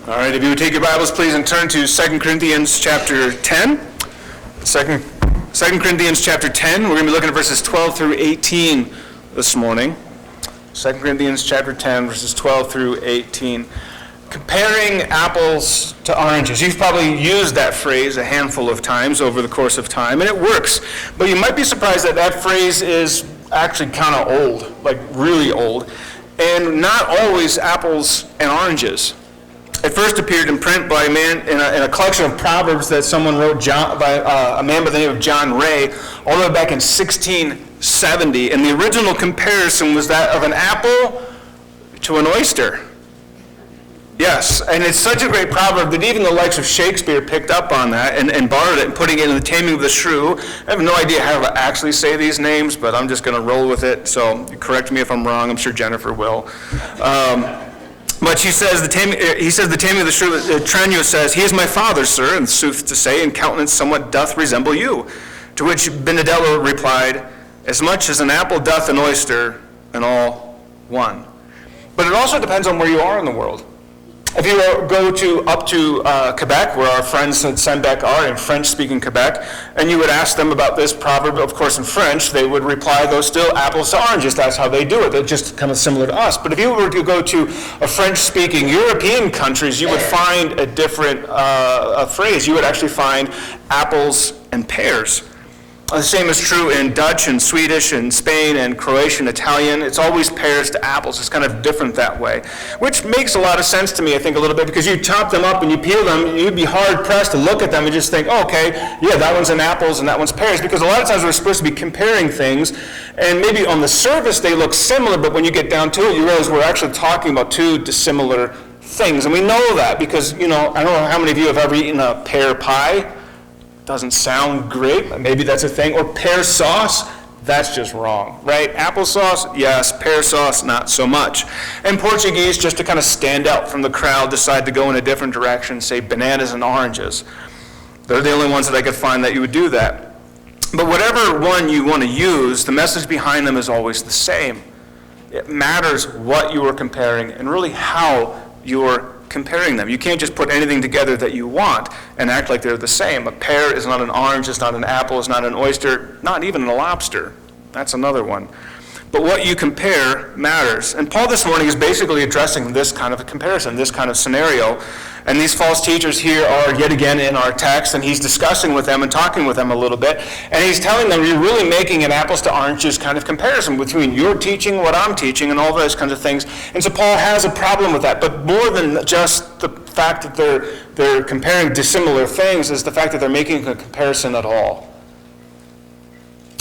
All right, if you would take your Bibles, please, and turn to 2 Corinthians chapter 10. 2 Corinthians chapter 10, we're going to be looking at verses 12 through 18 this morning. 2 Corinthians chapter 10, verses 12 through 18. Comparing apples to oranges. You've probably used that phrase a handful of times over the course of time, and it works. But you might be surprised that that phrase is actually kind of old, like really old, and not always apples and oranges. It first appeared in print by a man in a collection of proverbs that someone wrote by a man by the name of John Ray, all the way back in 1670. And the original comparison was that of an apple to an oyster. Yes, and it's such a great proverb that even the likes of Shakespeare picked up on that and borrowed it and putting it in The Taming of the Shrew. I have no idea how to actually say these names, but I'm just going to roll with it. So correct me if I'm wrong. I'm sure Jennifer will. But he says, the Taming of the Shrew, Trenio says, "He is my father, sir, and sooth to say, in countenance somewhat doth resemble you." To which Benedetto replied, "As much as an apple doth an oyster, and all one." But it also depends on where you are in the world. If you go up to Quebec, where our friends at Saint-Bec are, in French-speaking Quebec, and you would ask them about this proverb, of course in French, they would reply, "Those still apples to oranges." That's how they do it. They're just kind of similar to us. But if you were to go to a French-speaking European countries, you would find a different phrase. You would actually find apples and pears. The same is true in Dutch and Swedish and Spain and Croatian, Italian. It's always pears to apples. It's kind of different that way, which makes a lot of sense to me, I think, a little bit, because you chop them up and you peel them, you'd be hard-pressed to look at them and just think, oh, okay, yeah, that one's an apples and that one's pears, because a lot of times we're supposed to be comparing things, and maybe on the surface they look similar, but when you get down to it, you realize we're actually talking about two dissimilar things, and we know that because, I don't know how many of you have ever eaten a pear pie. Doesn't sound great, but maybe that's a thing. Or pear sauce, that's just wrong, right? Applesauce, yes. Pear sauce, not so much. And Portuguese, just to kind of stand out from the crowd, decide to go in a different direction, say bananas and oranges. They're the only ones that I could find that you would do that. But whatever one you want to use, the message behind them is always the same. It matters what you are comparing and really how you're comparing them. You can't just put anything together that you want and act like they're the same. A pear is not an orange, it's not an apple, it's not an oyster, not even a lobster. That's another one. But what you compare matters. And Paul this morning is basically addressing this kind of a comparison, this kind of scenario. And these false teachers here are yet again in our text, and he's discussing with them and talking with them a little bit. And he's telling them, you're really making an apples to oranges kind of comparison between your teaching, what I'm teaching, and all those kinds of things. And so Paul has a problem with that. But more than just the fact that they're comparing dissimilar things is the fact that they're making a comparison at all.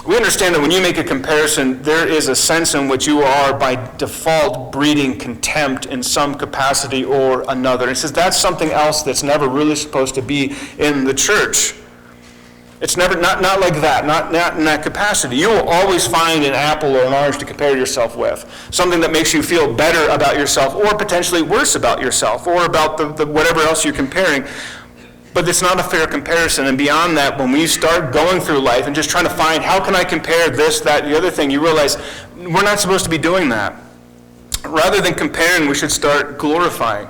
We understand that when you make a comparison, there is a sense in which you are, by default, breeding contempt in some capacity or another. And he says that's something else that's never really supposed to be in the church. It's never not like that, not in that capacity. You will always find an apple or an orange to compare yourself with, something that makes you feel better about yourself, or potentially worse about yourself, or about the whatever else you're comparing. But it's not a fair comparison, and beyond that, when we start going through life and just trying to find, how can I compare this, that, the other thing, you realize we're not supposed to be doing that. Rather than comparing, we should start glorifying.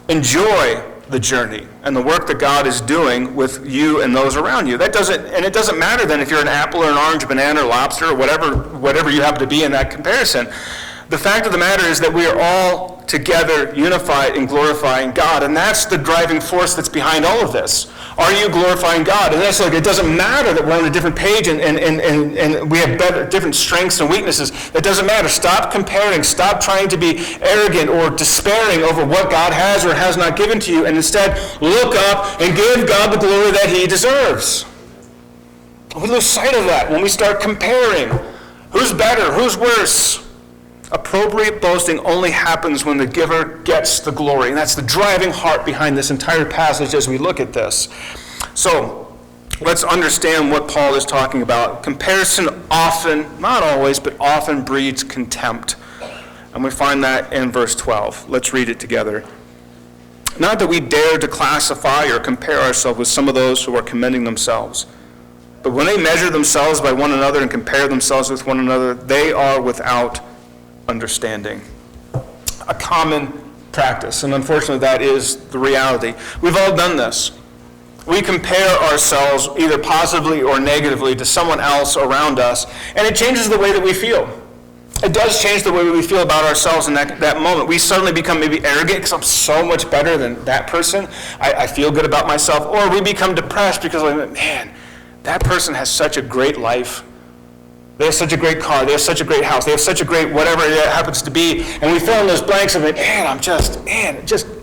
Enjoy the journey and the work that God is doing with you and those around you. It doesn't matter then if you're an apple or an orange, banana or lobster or whatever you happen to be in that comparison. The fact of the matter is that we are all together, unified in glorifying God, and that's the driving force that's behind all of this. Are you glorifying God? And that's like, it doesn't matter that we're on a different page and we have different strengths and weaknesses. It doesn't matter. Stop comparing. Stop trying to be arrogant or despairing over what God has or has not given to you, and instead look up and give God the glory that he deserves. We lose sight of that when we start comparing. Who's better? Who's worse? Appropriate boasting only happens when the giver gets the glory. And that's the driving heart behind this entire passage as we look at this. So let's understand what Paul is talking about. Comparison often, not always, but often breeds contempt. And we find that in verse 12. Let's read it together. Not that we dare to classify or compare ourselves with some of those who are commending themselves. But when they measure themselves by one another and compare themselves with one another, they are without understanding. A common practice, and unfortunately that is the reality. We've all done this. We compare ourselves either positively or negatively to someone else around us, and it changes the way that we feel. It does change the way we feel about ourselves in that moment. We suddenly become maybe arrogant because I'm so much better than that person. I feel good about myself. Or we become depressed because, like, man, that person has such a great life. They have such a great car. They have such a great house. They have such a great whatever it happens to be. And we fill in those blanks of, I'm just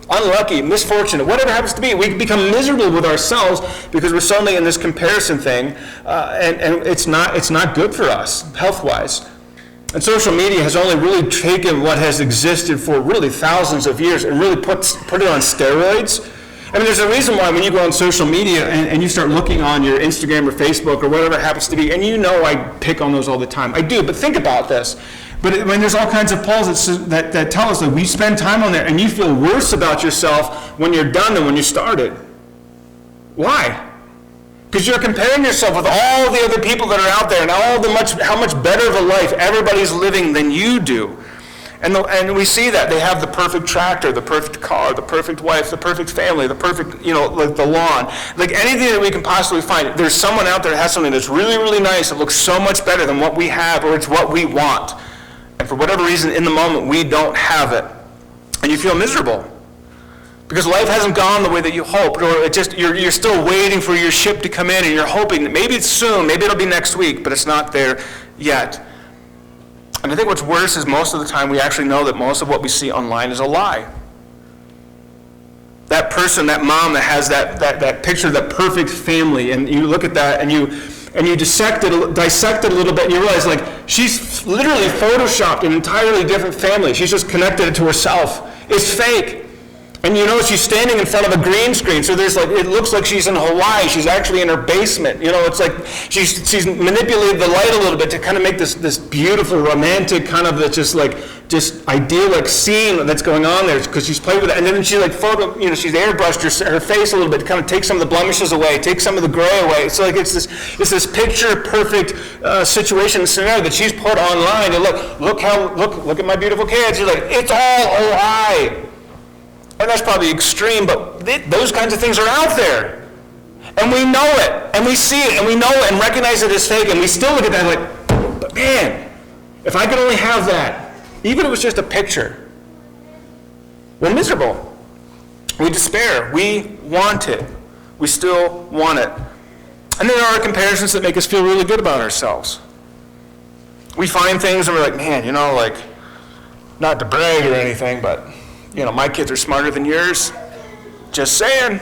unlucky, misfortunate, whatever it happens to be. We become miserable with ourselves because we're suddenly in this comparison thing, and it's not good for us health-wise. And social media has only really taken what has existed for really thousands of years and really put it on steroids. I mean, there's a reason why when you go on social media and you start looking on your Instagram or Facebook or whatever it happens to be, and you know I pick on those all the time. I do, but think about this. But when there's all kinds of polls that tell us that we spend time on there and you feel worse about yourself when you're done than when you started. Why? Because you're comparing yourself with all the other people that are out there and how much better of a life everybody's living than you do. And we see that. They have the perfect tractor, the perfect car, the perfect wife, the perfect family, the perfect, like the lawn. Like anything that we can possibly find. There's someone out there that has something that's really, really nice that looks so much better than what we have, or it's what we want. And for whatever reason, in the moment, we don't have it. And you feel miserable. Because life hasn't gone the way that you hoped, or you're still waiting for your ship to come in, and you're hoping that maybe it's soon, maybe it'll be next week, but it's not there yet. And I think what's worse is most of the time we actually know that most of what we see online is a lie. That person, that mom that has that picture of that perfect family, and you look at that and you dissect it a little bit, and you realize, like, she's literally photoshopped an entirely different family. She's just connected it to herself. It's fake. And she's standing in front of a green screen, so it looks like she's in Hawaii. She's actually in her basement. It's like she's manipulated the light a little bit to kind of make this beautiful, romantic kind of just idyllic scene that's going on there, because she's played with it. And then she she's airbrushed her face a little bit to kind of take some of the blemishes away, take some of the gray away. So it's this picture perfect situation and scenario that she's put online. And look at my beautiful kids. You're like, it's all a lie. And that's probably extreme, but those kinds of things are out there. And we know it, and we see it, and we know it, and recognize it as fake, and we still look at that like, but man, if I could only have that, even if it was just a picture. We're miserable. We despair. We want it. We still want it. And there are comparisons that make us feel really good about ourselves. We find things and we're like, man, not to brag or anything, but my kids are smarter than yours. Just saying.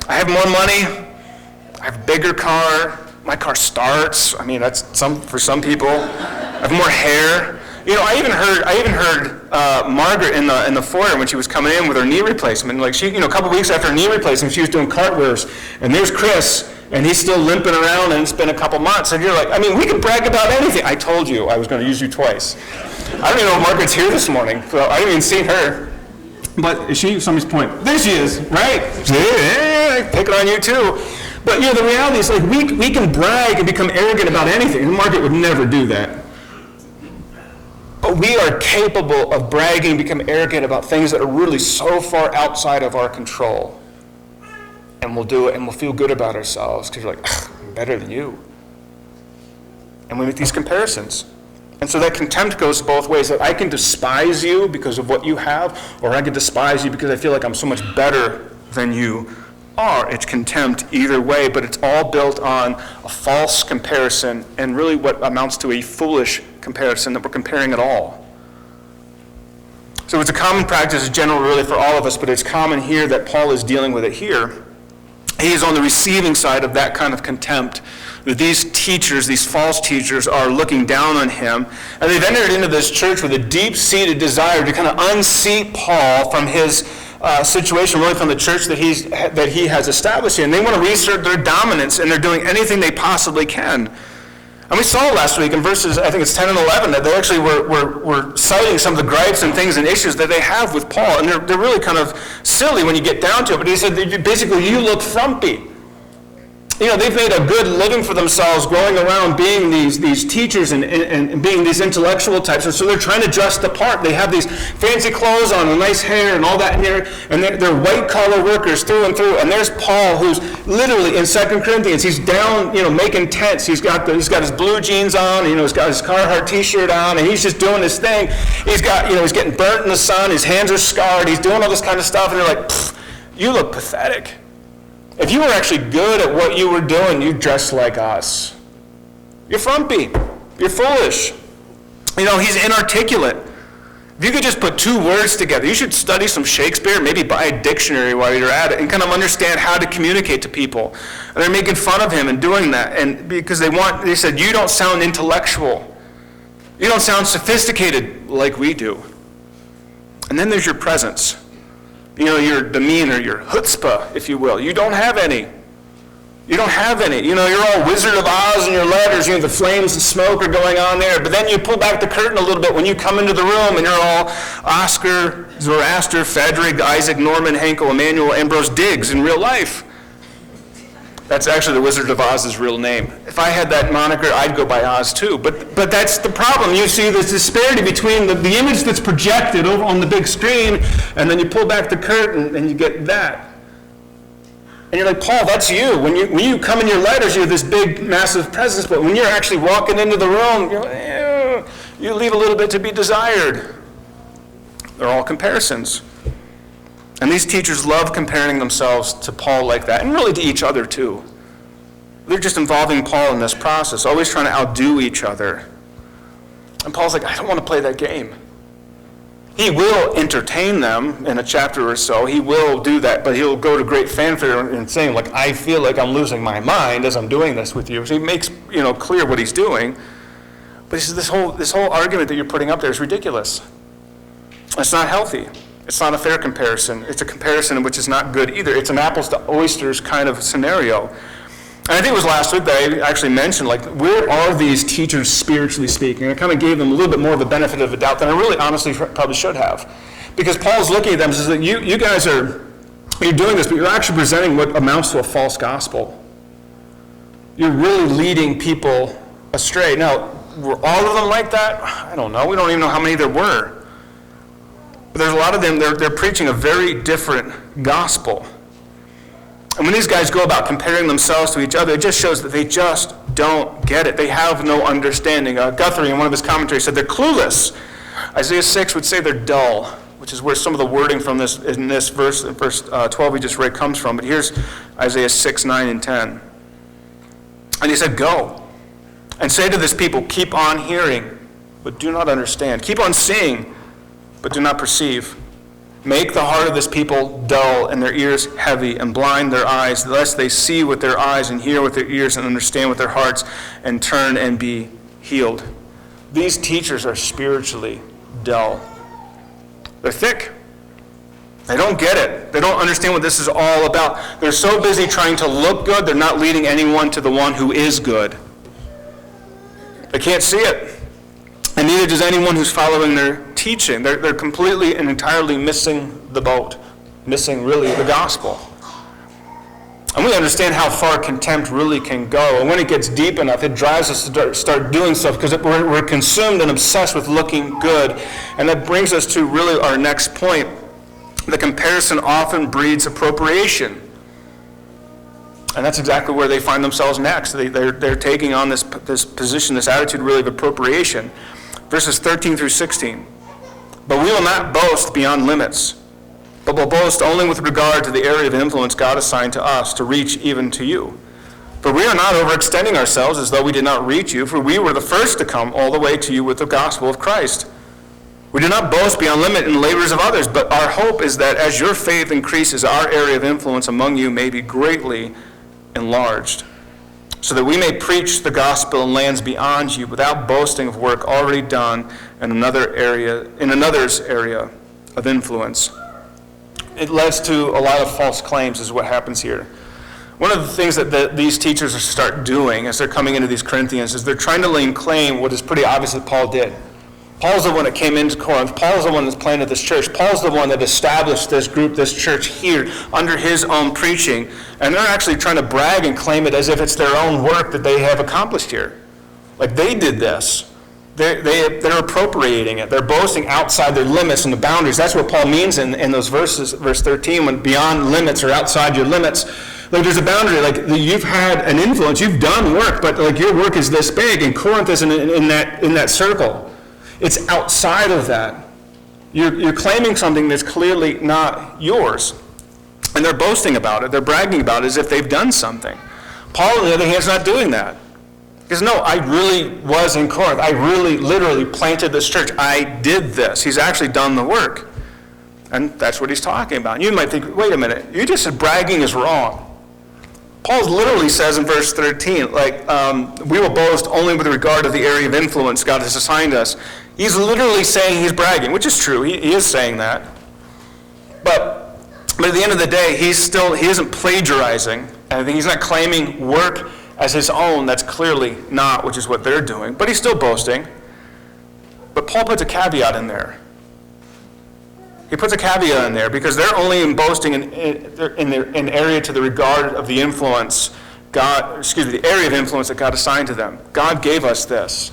I have more money. I have a bigger car. My car starts. I mean, that's for some people. I have more hair. I even heard Margaret in the foyer when she was coming in with her knee replacement. Like she, a couple weeks after her knee replacement, she was doing cartwheels. And there's Chris, and he's still limping around, and it's been a couple months. And you're like, we could brag about anything. I told you I was going to use you twice. I don't even know if Margaret's here this morning, so I haven't even seen her. But is she? Somebody's point. There she is, right? Yeah, pick it on you too. But the reality is, like, we can brag and become arrogant about anything. And Margaret would never do that. But we are capable of bragging and become arrogant about things that are really so far outside of our control. And we'll do it, and we'll feel good about ourselves because we're like, I'm better than you. And we make these comparisons. And so that contempt goes both ways, that I can despise you because of what you have, or I can despise you because I feel like I'm so much better than you are. It's contempt either way, but it's all built on a false comparison and really what amounts to a foolish comparison, that we're comparing at all. So it's a common practice in general really for all of us, but it's common here that Paul is dealing with it here. He is on the receiving side of that kind of contempt. That these teachers, these false teachers, are looking down on him. And they've entered into this church with a deep-seated desire to kind of unseat Paul from his situation, really from the church that he has established here. And they want to reassert their dominance, and they're doing anything they possibly can. And we saw last week in verses, I think it's 10 and 11, that they actually were citing some of the gripes and things and issues that they have with Paul. And they're really kind of silly when you get down to it. But he said, basically, you look frumpy. they've made a good living for themselves going around being these teachers and being these intellectual types. And so they're trying to dress the part. They have these fancy clothes on and nice hair and all that in here. And they're white-collar workers through and through. And there's Paul, who's literally in 2 Corinthians. He's down, making tents. He's got his blue jeans on. He's got his Carhartt T-shirt on. And he's just doing his thing. He's getting burnt in the sun. His hands are scarred. He's doing all this kind of stuff. And they're like, you look pathetic. If you were actually good at what you were doing, you'd dress like us. You're frumpy. You're foolish. He's inarticulate. If you could just put two words together, you should study some Shakespeare, maybe buy a dictionary while you're at it, and kind of understand how to communicate to people. And they're making fun of him and doing that. And because they said, you don't sound intellectual. You don't sound sophisticated like we do. And then there's your presence. Your demeanor, your chutzpah, if you will. You don't have any. You don't have any. You're all Wizard of Oz in your letters. The flames and smoke are going on there. But then you pull back the curtain a little bit when you come into the room and you're all Oscar, Zoroaster, Frederick, Isaac, Norman, Henkel, Emmanuel, Ambrose, Diggs in real life. That's actually the Wizard of Oz's real name. If I had that moniker, I'd go by Oz too. But that's the problem. You see this disparity between the image that's projected over on the big screen, and then you pull back the curtain and you get that. And you're like, Paul, that's you. When you come in your letters, you're this big, massive presence, but when you're actually walking into the room, you leave a little bit to be desired. They're all comparisons. And these teachers love comparing themselves to Paul like that, and really to each other too. They're just involving Paul in this process, always trying to outdo each other. And Paul's like, I don't want to play that game. He will entertain them in a chapter or so. He will do that, but he'll go to great fanfare and saying, like, I feel like I'm losing my mind as I'm doing this with you. So he makes clear what he's doing. But he says this whole argument that you're putting up there is ridiculous. It's not healthy. It's not a fair comparison. It's a comparison which is not good either. It's an apples to oysters kind of scenario. And I think it was last week that I actually mentioned, where are these teachers spiritually speaking? And I kind of gave them a little bit more of a benefit of the doubt than I really honestly probably should have. Because Paul's looking at them and says that you guys you're doing this, but you're actually presenting what amounts to a false gospel. You're really leading people astray. Now, were all of them like that? I don't know. We don't even know how many there were. But there's a lot of them, they're preaching a very different gospel. And when these guys go about comparing themselves to each other, it just shows that they just don't get it. They have no understanding. Guthrie, in one of his commentaries, said they're clueless. Isaiah 6 would say they're dull, which is where some of the wording from this verse 12 we just read comes from. But here's Isaiah 6, 9, and 10. And he said, go and say to this people, keep on hearing, but do not understand. Keep on seeing, but do not perceive. Make the heart of this people dull and their ears heavy, and blind their eyes, lest they see with their eyes and hear with their ears and understand with their hearts and turn and be healed. These teachers are spiritually dull. They're thick. They don't get it. They don't understand what this is all about. They're so busy trying to look good, they're not leading anyone to the one who is good. They can't see it. And neither does anyone who's following their teaching. They're completely and entirely missing the boat, missing really the gospel. And we understand how far contempt really can go. And when it gets deep enough, it drives us to start doing stuff because we're consumed and obsessed with looking good. And that brings us to really our next point. The comparison often breeds appropriation. And that's exactly where they find themselves next. They're taking on this position, this attitude really of appropriation. Verses 13 through 16. But we will not boast beyond limits, but will boast only with regard to the area of influence God assigned to us to reach even to you. For we are not overextending ourselves as though we did not reach you, for we were the first to come all the way to you with the gospel of Christ. We do not boast beyond limit in labors of others, but our hope is that as your faith increases, our area of influence among you may be greatly enlarged, so that we may preach the gospel in lands beyond you without boasting of work already done in another's area of influence. It leads to a lot of false claims is what happens here. One of the things that these teachers start doing as they're coming into these Corinthians is they're trying to lay claim what is pretty obvious that Paul did. Paul's the one that came into Corinth. Paul's the one that's planted this church. Paul's the one that established this group, this church here, under his own preaching. And they're actually trying to brag and claim it as if it's their own work that they have accomplished here. Like they did this. They're appropriating it. They're boasting outside their limits and the boundaries. That's what Paul means in those verses, verse 13, when beyond limits or outside your limits. Like there's a boundary. Like you've had an influence, you've done work, but like your work is this big, and Corinth isn't in that circle. It's outside of that. You're claiming something that's clearly not yours. And they're boasting about it. They're bragging about it as if they've done something. Paul, on the other hand, is not doing that. Because no, I really was in Corinth. I really, literally planted this church. I did this. He's actually done the work. And that's what he's talking about. And you might think, wait a minute, you just said bragging is wrong. Paul literally says in verse 13, we will boast only with regard to the area of influence God has assigned us. He's literally saying he's bragging, which is true. He is saying that. But at the end of the day, he isn't plagiarizing anything. He's not claiming work as his own. That's clearly not, which is what they're doing. But he's still boasting. But Paul puts a caveat in there. He puts a caveat in there because they're only in boasting in area to the regard of the influence the area of influence that God assigned to them. God gave us this.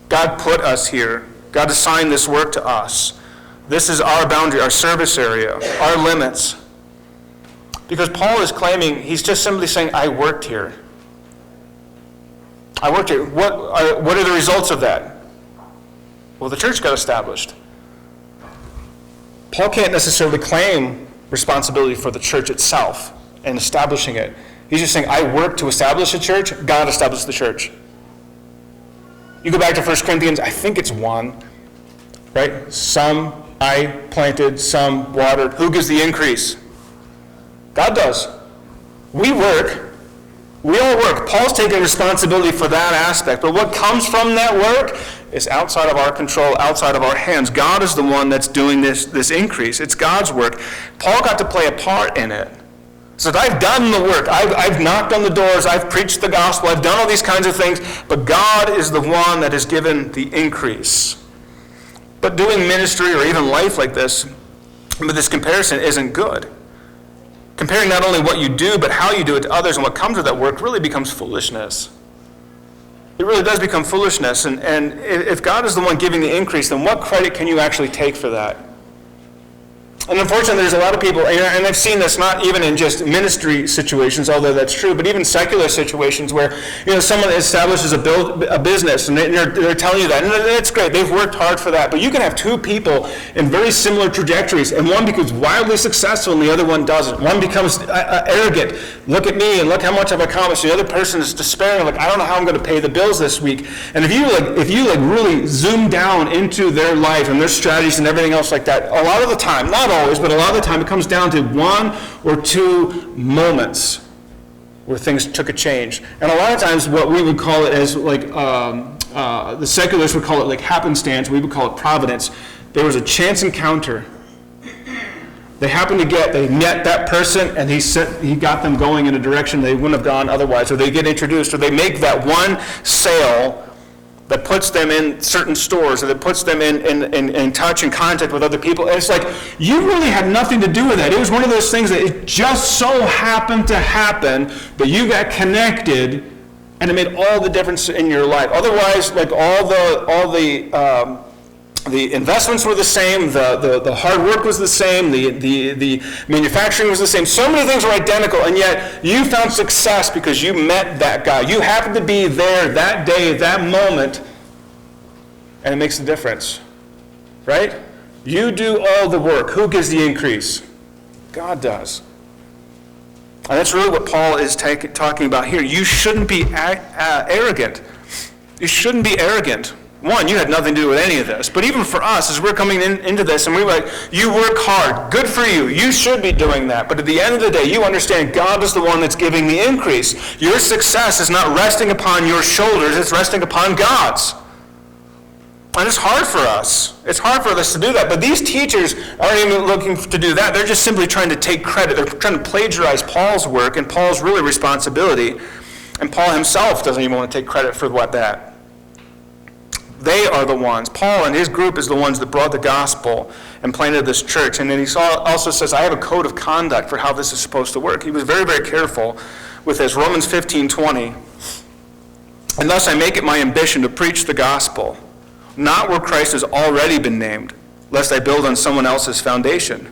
God put us here. God assigned this work to us. This is our boundary, our service area, our limits. Because Paul is claiming, he's just simply saying, I worked here. I worked here. What are the results of that? Well, the church got established. Paul can't necessarily claim responsibility for the church itself and establishing it. He's just saying, I worked to establish a church. God established the church. You go back to 1 Corinthians, I think it's 1, right? Some I planted, some watered. Who gives the increase? God does. We work. We all work. Paul's taking responsibility for that aspect. But what comes from that work is outside of our control, outside of our hands. God is the one that's doing this increase. It's God's work. Paul got to play a part in it. So I've done the work. I've knocked on the doors. I've preached the gospel. I've done all these kinds of things. But God is the one that has given the increase. But doing ministry or even life like this, but this comparison isn't good. Comparing not only what you do, but how you do it to others and what comes with that work really becomes foolishness. It really does become foolishness. And if God is the one giving the increase, then what credit can you actually take for that? And unfortunately, there's a lot of people, and I've seen this not even in just ministry situations, although that's true, but even secular situations where someone establishes a business and they're telling you that, and that's great. They've worked hard for that. But you can have two people in very similar trajectories, and one becomes wildly successful and the other one doesn't. One becomes arrogant. Look at me and look how much I've accomplished. The other person is despairing, like, I don't know how I'm going to pay the bills this week. And if you really zoom down into their life and their strategies and everything else like that, a lot of the time, not always, but a lot of the time it comes down to one or two moments where things took a change. And a lot of times what we would call it as the secularists would call it like happenstance, we would call it providence. There was a chance encounter. They met that person and he got them going in a direction they wouldn't have gone otherwise, or they get introduced, or they make that one sale that puts them in certain stores, or that puts them in touch and contact with other people. And it's like, you really had nothing to do with that. It was one of those things that it just so happened to happen, but you got connected, and it made all the difference in your life. Otherwise, like all the investments were the same, the hard work was the same, the manufacturing was the same. So many things were identical, and yet you found success because you met that guy. You happened to be there that day, that moment, and it makes a difference, right? You do all the work. Who gives the increase? God does. And that's really what Paul is talking about here. You shouldn't be arrogant. You shouldn't be arrogant. One, you had nothing to do with any of this. But even for us, as we're coming into this, and we're like, you work hard. Good for you. You should be doing that. But at the end of the day, you understand God is the one that's giving the increase. Your success is not resting upon your shoulders. It's resting upon God's. And it's hard for us. It's hard for us to do that. But these teachers aren't even looking to do that. They're just simply trying to take credit. They're trying to plagiarize Paul's work and Paul's really responsibility. And Paul himself doesn't even want to take credit for that. They are the ones. Paul and his group is the ones that brought the gospel and planted this church. And then he also says, I have a code of conduct for how this is supposed to work. He was very, very careful with this. Romans 15:20. And thus I make it my ambition to preach the gospel, not where Christ has already been named, lest I build on someone else's foundation.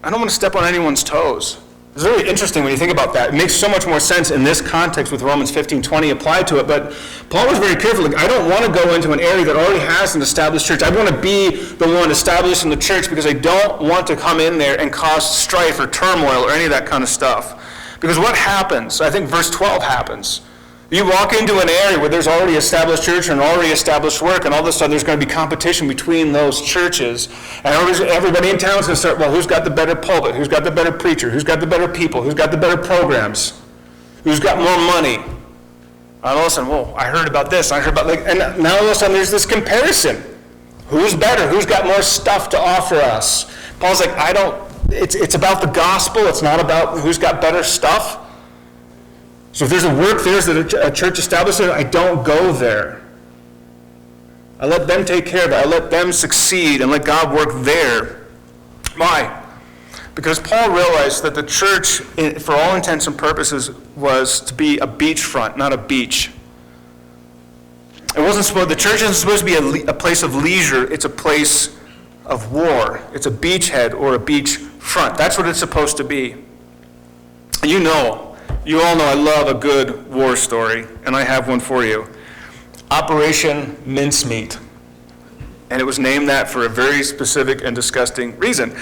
I don't want to step on anyone's toes. It's very interesting when you think about that. It makes so much more sense in this context with Romans 15:20 applied to it. But Paul was very careful. Like, I don't want to go into an area that already has an established church. I want to be the one established in the church because I don't want to come in there and cause strife or turmoil or any of that kind of stuff. Because what happens? I think verse 12 happens. You walk into an area where there's already established church and already established work, and all of a sudden there's going to be competition between those churches. And everybody in town is going to start, well, who's got the better pulpit? Who's got the better preacher? Who's got the better people? Who's got the better programs? Who's got more money? And all of a sudden, whoa, I heard about this. I heard about, and now all of a sudden there's this comparison. Who's better? Who's got more stuff to offer us? Paul's like, it's about the gospel. It's not about who's got better stuff. So if there's a work there that a church established, I don't go there. I let them take care of it. I let them succeed and let God work there. Why? Because Paul realized that the church, for all intents and purposes, was to be a beachfront, not a beach. The church isn't supposed to be a place of leisure. It's a place of war. It's a beachhead or a beachfront. That's what it's supposed to be. You all know I love a good war story, and I have one for you. Operation Mincemeat. And it was named that for a very specific and disgusting reason.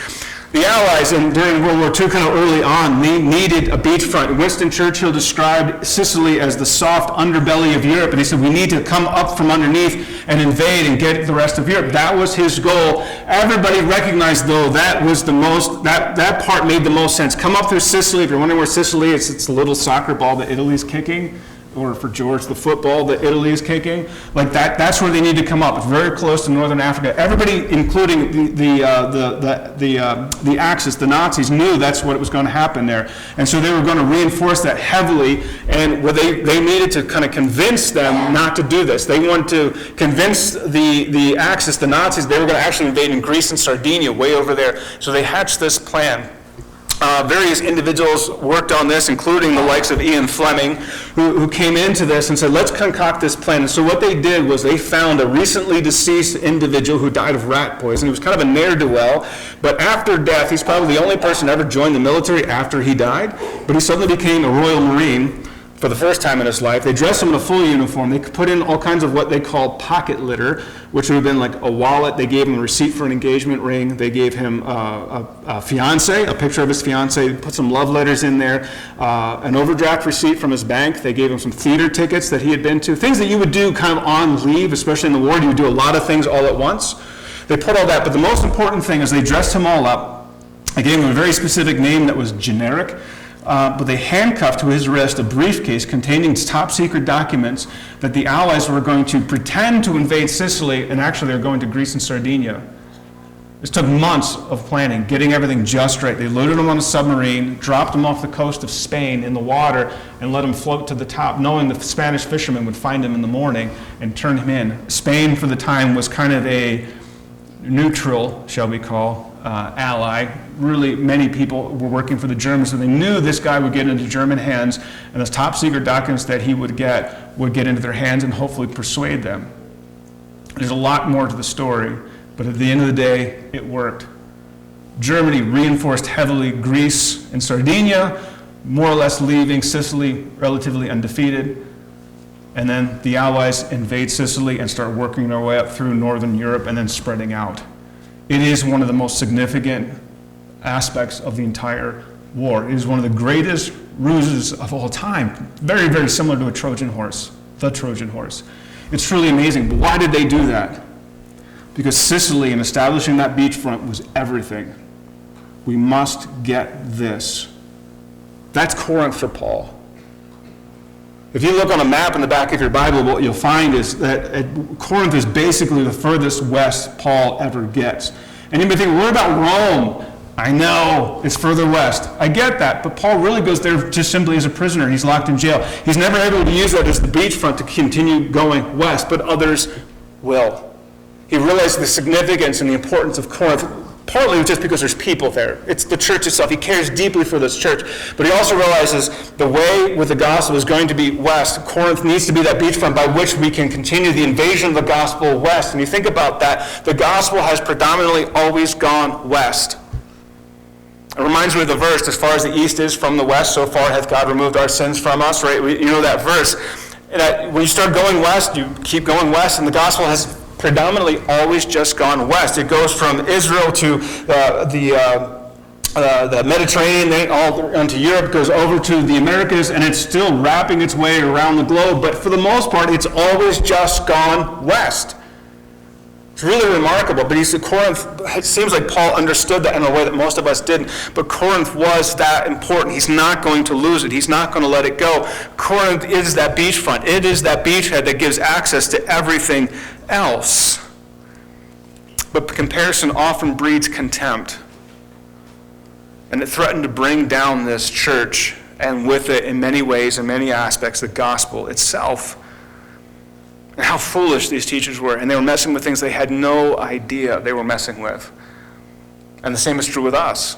The Allies, during World War II, kind of early on, needed a beachfront. Winston Churchill described Sicily as the soft underbelly of Europe, and he said, we need to come up from underneath and invade and get the rest of Europe. That was his goal. Everybody recognized, though, that part made the most sense. Come up through Sicily. If you're wondering where Sicily is, it's the little soccer ball that Italy's kicking. Or for George, the football that Italy is kicking. Like that's where they need to come up. It's very close to northern Africa. Everybody, including the Axis, the Nazis, knew that's what was going to happen there. And so they were going to reinforce that heavily, and where they needed to kind of convince them not to do this. They wanted to convince the Axis, the Nazis, they were going to actually invade in Greece and Sardinia, way over there. So they hatched this plan. Various individuals worked on this, including the likes of Ian Fleming, who came into this and said, let's concoct this plan. And so what they did was they found a recently deceased individual who died of rat poison. He was kind of a ne'er-do-well, but after death, he's probably the only person to ever join the military after he died, but he suddenly became a Royal Marine for the first time in his life. They dressed him in a full uniform. They put in all kinds of what they called pocket litter, which would have been like a wallet. They gave him a receipt for an engagement ring. They gave him a fiance, a picture of his fiance, put some love letters in there, an overdraft receipt from his bank. They gave him some theater tickets that he had been to, things that you would do kind of on leave, especially in the war. You would do a lot of things all at once. They put all that, but the most important thing is they dressed him all up. They gave him a very specific name that was generic. But they handcuffed to his wrist a briefcase containing top secret documents that the Allies were going to pretend to invade Sicily, and actually they were going to Greece and Sardinia. This took months of planning, getting everything just right. They loaded him on a submarine, dropped him off the coast of Spain in the water, and let him float to the top, knowing the Spanish fishermen would find him in the morning and turn him in. Spain, for the time, was kind of a neutral, shall we call, ally. Really, many people were working for the Germans, so they knew this guy would get into German hands, and those top secret documents that he would get into their hands and hopefully persuade them. There's a lot more to the story, but at the end of the day, it worked. Germany reinforced heavily Greece and Sardinia, more or less leaving Sicily relatively undefeated. And then the Allies invade Sicily and start working their way up through northern Europe and then spreading out. It is one of the most significant aspects of the entire war. It is one of the greatest ruses of all time. Very, very similar to a Trojan horse, the Trojan horse. It's truly amazing. But why did they do that? Because Sicily and establishing that beachfront was everything. We must get this. That's Corinth for Paul. If you look on a map in the back of your Bible, what you'll find is that Corinth is basically the furthest west Paul ever gets. And you may think, what about Rome? I know, it's further west. I get that, but Paul really goes there just simply as a prisoner. He's locked in jail. He's never able to use that as the beachfront to continue going west, but others will. He realized the significance and the importance of Corinth, partly just because there's people there. It's the church itself. He cares deeply for this church. But he also realizes the way with the gospel is going to be west. Corinth needs to be that beachfront by which we can continue the invasion of the gospel west. And you think about that, the gospel has predominantly always gone west. It reminds me of the verse, as far as the east is from the west, so far hath God removed our sins from us, right? You know that verse. And when you start going west, you keep going west, and the gospel has predominantly always just gone west. It goes from Israel to the Mediterranean, then all onto Europe, goes over to the Americas, and it's still wrapping its way around the globe. But for the most part, it's always just gone west. It's really remarkable. But he said Corinth, it seems like Paul understood that in a way that most of us didn't. But Corinth was that important. He's not going to lose it. He's not going to let it go. Corinth is that beachfront. It is that beachhead that gives access to everything else. But comparison often breeds contempt. And it threatened to bring down this church, and with it, in many ways, in many aspects, the gospel itself. And how foolish these teachers were. And they were messing with things they had no idea they were messing with. And the same is true with us.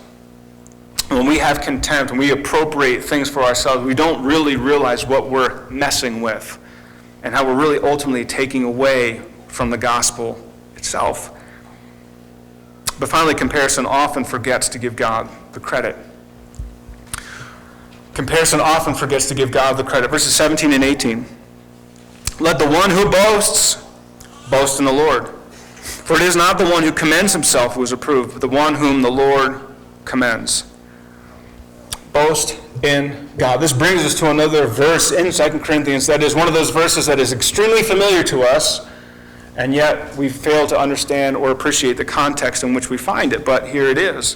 When we have contempt, when we appropriate things for ourselves, we don't really realize what we're messing with and how we're really ultimately taking away from the gospel itself. But finally, comparison often forgets to give God the credit. Comparison often forgets to give God the credit. Verses 17 and 18. Let the one who boasts, boast in the Lord. For it is not the one who commends himself who is approved, but the one whom the Lord commends. Boast in God. This brings us to another verse in 2 Corinthians that is one of those verses that is extremely familiar to us, and yet we fail to understand or appreciate the context in which we find it, but here it is.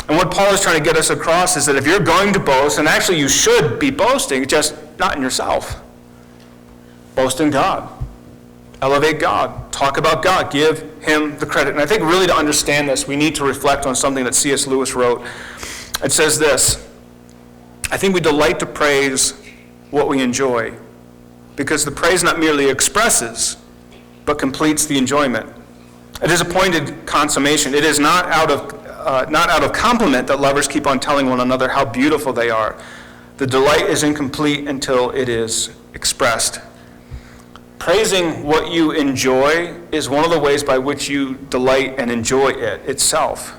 And what Paul is trying to get us across is that if you're going to boast, and actually you should be boasting, just not in yourself. Boast in God. Elevate God. Talk about God. Give him the credit. And I think really to understand this, we need to reflect on something that C.S. Lewis wrote. It says this: I think we delight to praise what we enjoy, because the praise not merely expresses, but completes the enjoyment. It is a pointed consummation. It is not out of compliment that lovers keep on telling one another how beautiful they are. The delight is incomplete until it is expressed. Praising what you enjoy is one of the ways by which you delight and enjoy it itself.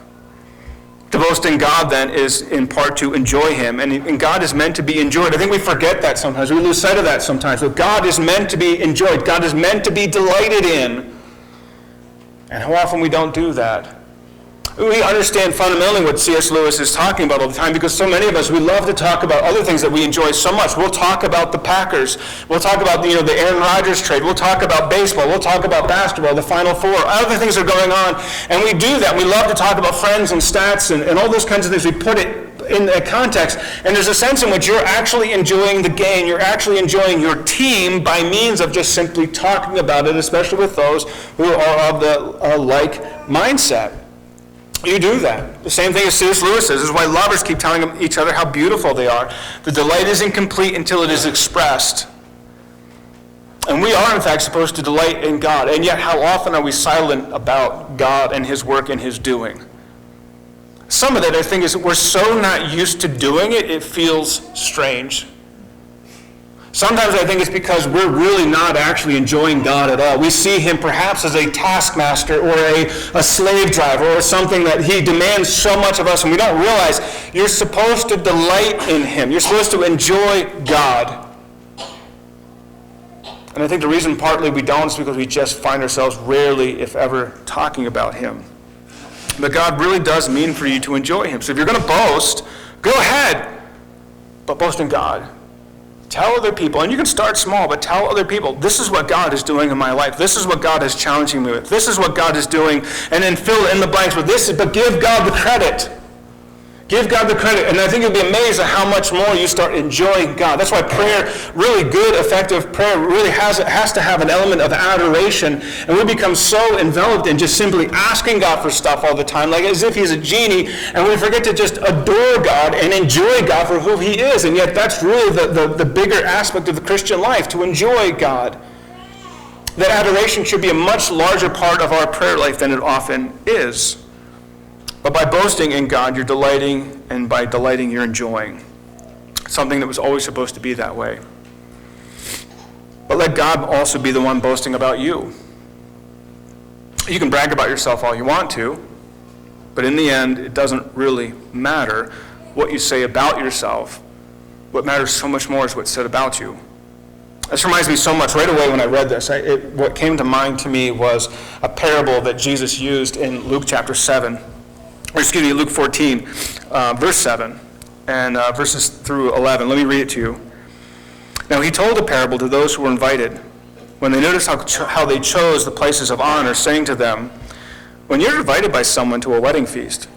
To boast in God, then, is in part to enjoy him, and God is meant to be enjoyed. I think we forget that sometimes. We lose sight of that sometimes. But God is meant to be enjoyed. God is meant to be delighted in. And how often we don't do that. We understand fundamentally what C.S. Lewis is talking about all the time, because so many of us, we love to talk about other things that we enjoy so much. We'll talk about the Packers. We'll talk about the Aaron Rodgers trade. We'll talk about baseball. We'll talk about basketball, the Final Four. Other things are going on. And we do that. We love to talk about friends and stats and all those kinds of things. We put it in a context. And there's a sense in which you're actually enjoying the game. You're actually enjoying your team by means of just simply talking about it, especially with those who are of the like mindset. You do that. The same thing as C.S. Lewis says. This is why lovers keep telling each other how beautiful they are. The delight is incomplete until it is expressed. And we are, in fact, supposed to delight in God. And yet, how often are we silent about God and his work and his doing? Some of that, I think, is we're so not used to doing it, it feels strange. Sometimes I think it's because we're really not actually enjoying God at all. We see him perhaps as a taskmaster or a slave driver or something that he demands so much of us, and we don't realize you're supposed to delight in him. You're supposed to enjoy God. And I think the reason partly we don't is because we just find ourselves rarely, if ever, talking about him. But God really does mean for you to enjoy him. So if you're going to boast, go ahead, but boast in God. Tell other people, and you can start small, but tell other people, this is what God is doing in my life. This is what God is challenging me with. This is what God is doing, and then fill in the blanks with this, but give God the credit. Give God the credit, and I think you'll be amazed at how much more you start enjoying God. That's why prayer, really good, effective prayer, really has to have an element of adoration, and we become so enveloped in just simply asking God for stuff all the time, like as if he's a genie, and we forget to just adore God and enjoy God for who he is, and yet that's really the bigger aspect of the Christian life, to enjoy God. that adoration should be a much larger part of our prayer life than it often is. But by boasting in God, you're delighting, and by delighting, you're enjoying. Something that was always supposed to be that way. But let God also be the one boasting about you. You can brag about yourself all you want to, but in the end, it doesn't really matter what you say about yourself. What matters so much more is what's said about you. This reminds me so much. Right away when I read this, what came to mind to me was a parable that Jesus used in Luke chapter 7, Luke 14, verse 7, and verses through 11. Let me read it to you. Now he told a parable to those who were invited, when they noticed how they chose the places of honor, saying to them, when you're invited by someone to a wedding feast,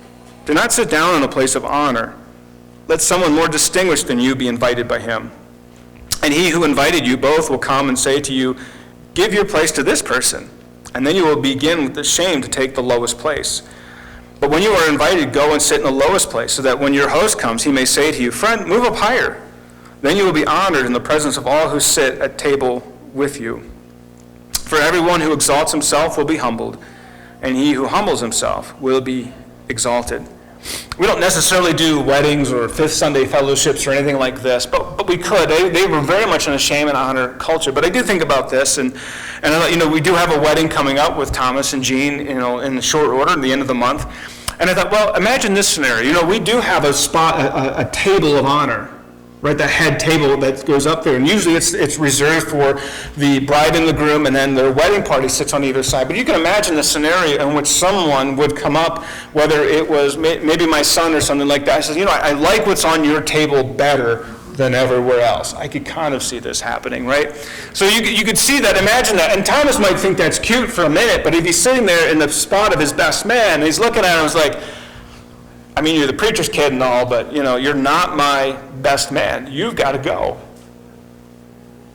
do not sit down in a place of honor. Let someone more distinguished than you be invited by him. And he who invited you both will come and say to you, give your place to this person, and then you will begin with the shame to take the lowest place. But when you are invited, go and sit in the lowest place, so that when your host comes, he may say to you, friend, move up higher. Then you will be honored in the presence of all who sit at table with you. For everyone who exalts himself will be humbled, and he who humbles himself will be exalted. We don't necessarily do weddings or Fifth Sunday fellowships or anything like this, but we could. They were very much in a shame and honor culture. But I do think about this, and we do have a wedding coming up with Thomas and Jean, in short order at the end of the month. And I thought, well, imagine this scenario. We do have a spot, a table of honor, right? That head table that goes up there, and usually it's reserved for the bride and the groom, and then their wedding party sits on either side. But you can imagine the scenario in which someone would come up, whether it was maybe my son or something like that, says, I like what's on your table better than everywhere else. I could kind of see this happening, right? So you could see that, imagine that. And Thomas might think that's cute for a minute, but if he's sitting there in the spot of his best man, and he's looking at him, he's like, you're the preacher's kid and all, but, you're not my best man. You've got to go.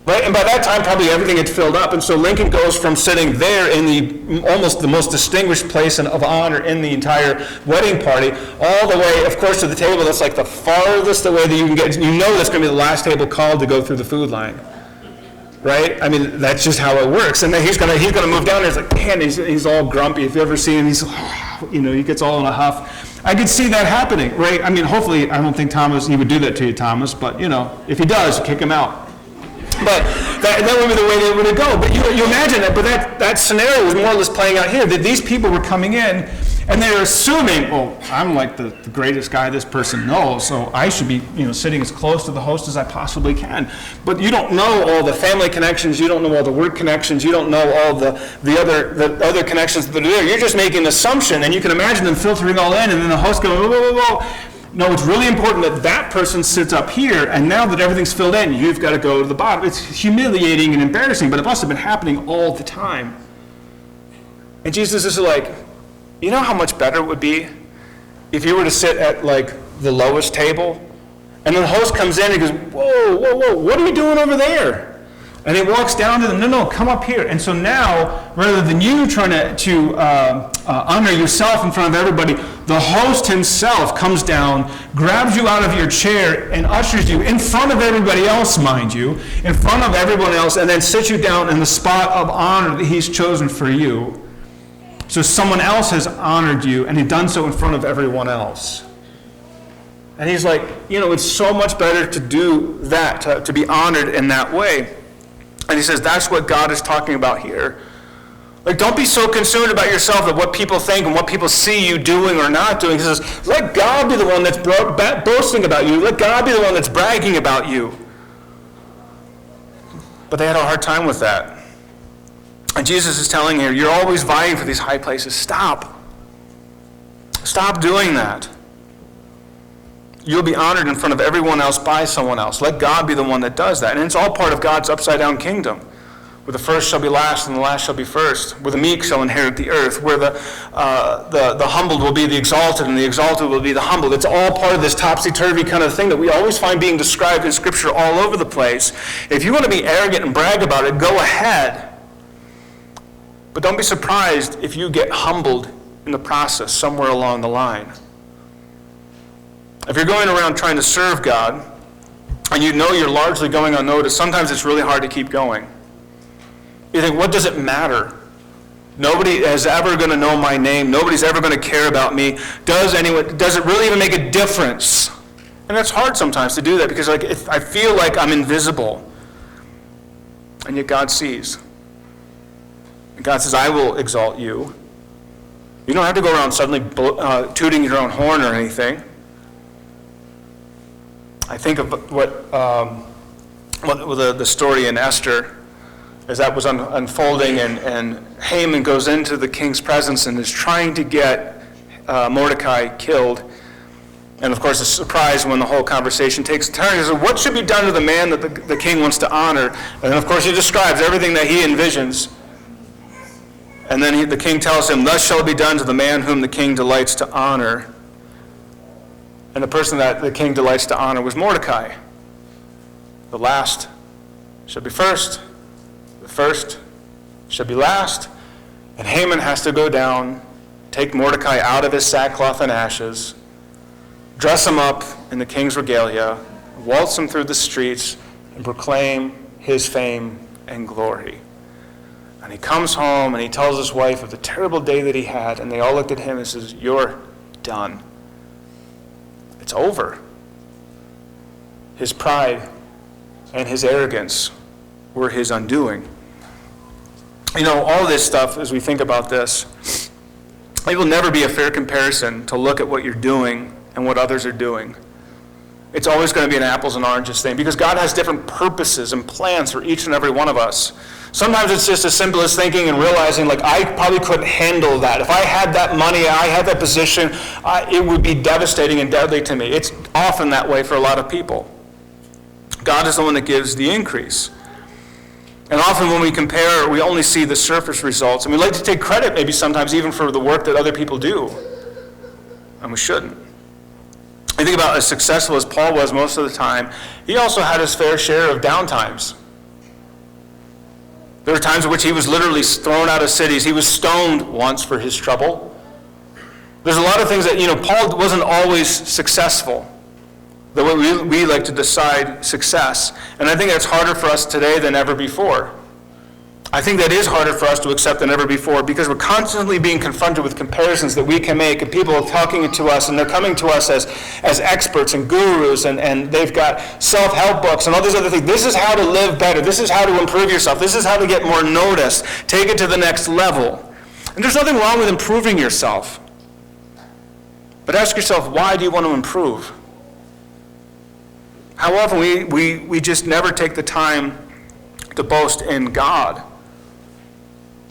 Right? And by that time, probably everything had filled up. And so Lincoln goes from sitting there in almost the most distinguished place of honor in the entire wedding party, all the way, of course, to the table that's like the farthest away that you can get. That's going to be the last table called to go through the food line. Right? That's just how it works. And then he's going to move down there. He's like, man, he's all grumpy. If you ever see him, he gets all in a huff. I could see that happening, right? Hopefully, I don't think he would do that to you, Thomas, but, if he does, kick him out. But that would be the way they would go. But you imagine that, but that scenario was more or less playing out here, that these people were coming in, and they're assuming, I'm like the greatest guy this person knows, so I should be, sitting as close to the host as I possibly can. But you don't know all the family connections, you don't know all the work connections, you don't know all the other connections that are there. You're just making an assumption, and you can imagine them filtering all in, and then the host going, whoa, whoa, whoa, whoa. No, it's really important that person sits up here, and now that everything's filled in, you've got to go to the bottom. It's humiliating and embarrassing, but it must have been happening all the time. And Jesus is like, you know how much better it would be if you were to sit at, the lowest table, and then the host comes in and goes, whoa, whoa, whoa, what are you doing over there? And he walks down to them, no, come up here. And so now, rather than you trying to honor yourself in front of everybody, the host himself comes down, grabs you out of your chair, and ushers you in front of everybody else, mind you, in front of everyone else, and then sits you down in the spot of honor that he's chosen for you. So someone else has honored you, and he's done so in front of everyone else. And he's like, it's so much better to do that, to be honored in that way. And he says, that's what God is talking about here. Don't be so concerned about yourself and what people think and what people see you doing or not doing. He says, let God be the one that's boasting about you. Let God be the one that's bragging about you. But they had a hard time with that. And Jesus is telling here, you're always vying for these high places. Stop. Stop doing that. You'll be honored in front of everyone else by someone else. Let God be the one that does that. And it's all part of God's upside-down kingdom, where the first shall be last and the last shall be first, where the meek shall inherit the earth, where the humbled will be the exalted and the exalted will be the humbled. It's all part of this topsy-turvy kind of thing that we always find being described in Scripture all over the place. If you want to be arrogant and brag about it, go ahead. But don't be surprised if you get humbled in the process somewhere along the line. If you're going around trying to serve God, and you know you're largely going unnoticed, sometimes it's really hard to keep going. You think, what does it matter? Nobody is ever going to know my name. Nobody's ever going to care about me. Does it really even make a difference? And that's hard sometimes to do that because I feel like I'm invisible. And yet God sees. And God says, I will exalt you. You don't have to go around suddenly tooting your own horn or anything. I think of the story in Esther, as that was unfolding, and Haman goes into the king's presence and is trying to get Mordecai killed. And of course, a surprise when the whole conversation takes a turn. He says, what should be done to the man that the king wants to honor? And then, of course, he describes everything that he envisions. And then the king tells him, thus shall it be done to the man whom the king delights to honor. And the person that the king delights to honor was Mordecai. The last shall be first. The first shall be last. And Haman has to go down, take Mordecai out of his sackcloth and ashes, dress him up in the king's regalia, waltz him through the streets, and proclaim his fame and glory. And he comes home and he tells his wife of the terrible day that he had, and they all looked at him and says, you're done. It's over. His pride and his arrogance were his undoing. You know, all this stuff, as we think about this, it will never be a fair comparison to look at what you're doing and what others are doing. It's always going to be an apples and oranges thing because God has different purposes and plans for each and every one of us. Sometimes it's just as simple as thinking and realizing, like, I probably couldn't handle that. If I had that money, I had that position, it would be devastating and deadly to me. It's often that way for a lot of people. God is the one that gives the increase. And often when we compare, we only see the surface results. And we like to take credit maybe sometimes even for the work that other people do. And we shouldn't. I think about as successful as Paul was most of the time, he also had his fair share of downtimes. There were times in which he was literally thrown out of cities. He was stoned once for his trouble. There's a lot of things that, Paul wasn't always successful, the way we like to decide success. And I think that's harder for us today than ever before. I think that is harder for us to accept than ever before because we're constantly being confronted with comparisons that we can make, and people are talking to us, and they're coming to us as experts and gurus, and they've got self-help books and all these other things. This is how to live better. This is how to improve yourself. This is how to get more noticed. Take it to the next level. And there's nothing wrong with improving yourself. But ask yourself, why do you want to improve? How often we just never take the time to boast in God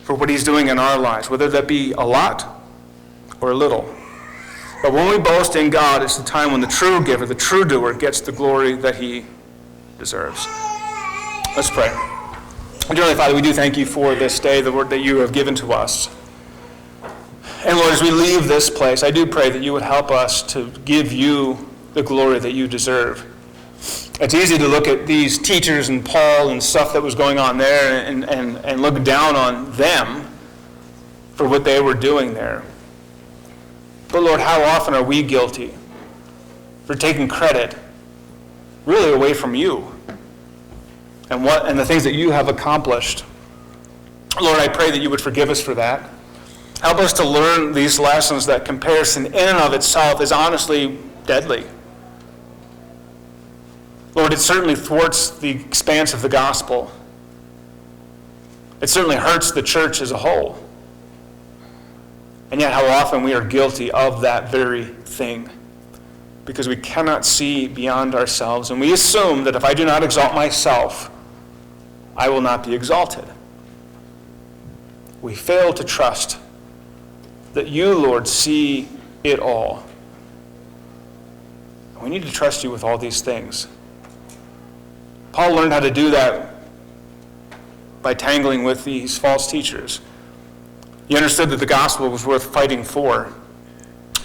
for what he's doing in our lives, whether that be a lot or a little. But when we boast in God, it's the time when the true giver, the true doer, gets the glory that he deserves. Let's pray. Dear Heavenly Father, we do thank you for this day, the word that you have given to us. And Lord, as we leave this place, I do pray that you would help us to give you the glory that you deserve. It's easy to look at these teachers and Paul and stuff that was going on there and look down on them for what they were doing there. But Lord, how often are we guilty for taking credit really away from you and the things that you have accomplished? Lord, I pray that you would forgive us for that. Help us to learn these lessons that comparison in and of itself is honestly deadly. Lord, it certainly thwarts the expanse of the gospel. It certainly hurts the church as a whole. And yet how often we are guilty of that very thing because we cannot see beyond ourselves. And we assume that if I do not exalt myself, I will not be exalted. We fail to trust that you, Lord, see it all. We need to trust you with all these things. Paul learned how to do that by tangling with these false teachers. He understood that the gospel was worth fighting for.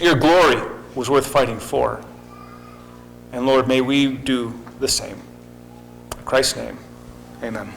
Your glory was worth fighting for. And Lord, may we do the same. In Christ's name, amen.